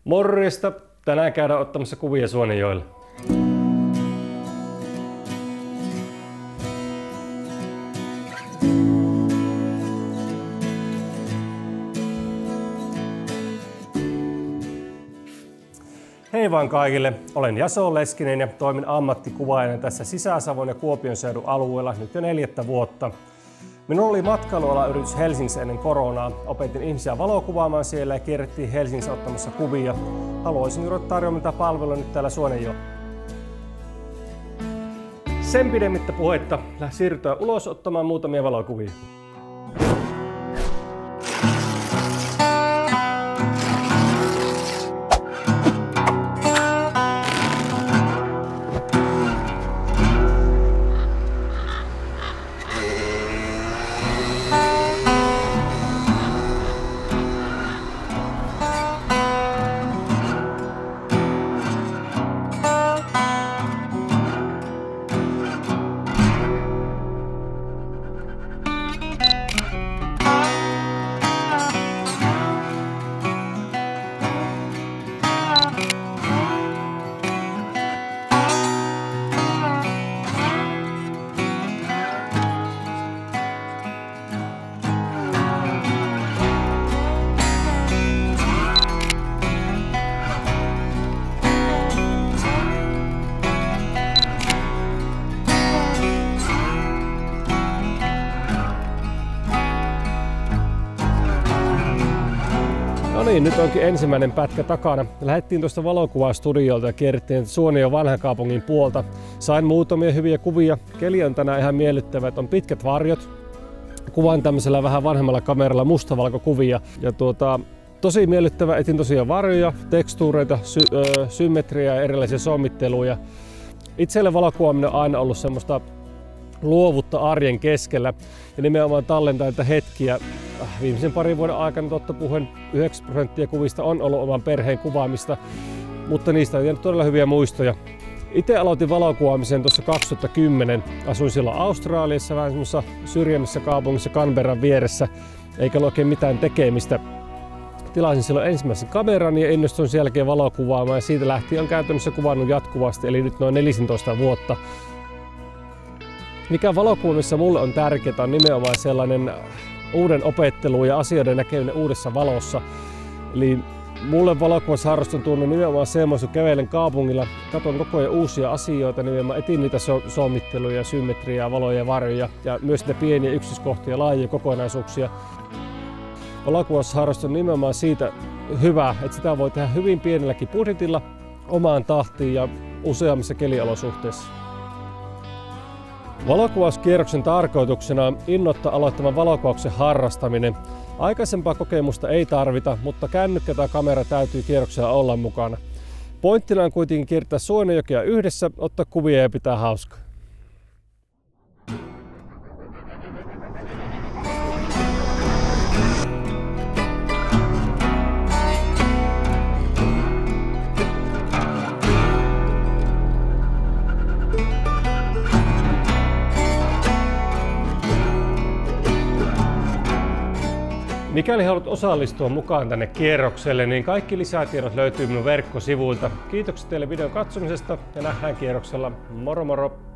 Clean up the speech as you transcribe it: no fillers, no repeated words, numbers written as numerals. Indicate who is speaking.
Speaker 1: Morjesta! Tänään käydään ottamassa kuvia Suonenjoella. Hei vaan kaikille! Olen Jaso Leskinen ja toimin ammattikuvaajana tässä Sisä-Savon ja Kuopion seudun alueella nyt jo 4 vuotta. Minulla oli matkailualayritys Helsingissä ennen koronaa. Opetin ihmisiä valokuvaamaan siellä ja kierrettiin Helsingissä ottamassa kuvia. Haluaisin juuri tarjoamaan tätä palvelua nyt täällä Suonenjoella. Sen pidemmittä puhetta siirrytään ulos ottamaan muutamia valokuvia. No niin, nyt onkin ensimmäinen pätkä takana. Lähdettiin tuosta valokuvastudiolta ja kierrettiin Suonenjoen vanhan kaupungin puolta. Sain muutamia hyviä kuvia. Keli on tänään ihan miellyttävä, että on pitkät varjot. Kuvaan tämmöisellä vähän vanhemmalla kameralla mustavalkokuvia. Ja tosi miellyttävä, etin tosiaan varjoja, tekstuureita, symmetriaa ja erilaisia sommitteluja. Itselle valokuvaaminen on aina ollut semmoista luovuutta arjen keskellä ja nimenomaan tallentaa näitä hetkiä. Viimeisen parin vuoden aikana totta puheen 9% kuvista on ollut oman perheen kuvaamista, mutta niistä on jäänyt todella hyviä muistoja. Itse aloitin valokuvaamisen tuossa 2010. Asuin silloin Australiassa, vähän semmoisessa syrjemmässä kaupungissa Canberran vieressä, eikä ole oikein mitään tekemistä. Tilasin silloin ensimmäisen kameran ja innostuin sen jälkeen valokuvaamaan ja siitä lähtien on käytännössä kuvannut jatkuvasti, eli nyt noin 14 vuotta. Mikä valokuvaamisessa mulle on tärkeää on nimenomaan sellainen uuden opettelu ja asioiden näkeminen uudessa valossa. Eli mulle valokuvassa harrastus on tuonut nimenomaan semmoista, kun kävelen kaupungilla, katson koko ajan uusia asioita, nimenomaan etin niitä sommitteluja, symmetriaa, valoja ja varjoja ja myös ne pieniä yksityiskohtia, laajia kokonaisuuksia. Valokuvassa harrastus on nimenomaan siitä hyvä, että sitä voi tehdä hyvin pienelläkin budjetilla omaan tahtiin ja useammissa keliolosuhteissa. Valokuvauskierroksen tarkoituksena on innoittaa aloittamaan valokuvauksen harrastaminen. Aikaisempaa kokemusta ei tarvita, mutta kännykkä tai kamera täytyy kierroksella olla mukana. Pointtina on kuitenkin kiertää Suonenjokea yhdessä, ottaa kuvia ja pitää hauskaa. Mikäli haluat osallistua mukaan tänne kierrokselle, niin kaikki lisätiedot löytyy minun verkkosivuilta. Kiitokset teille videon katsomisesta ja nähdään kierroksella. Moro moro!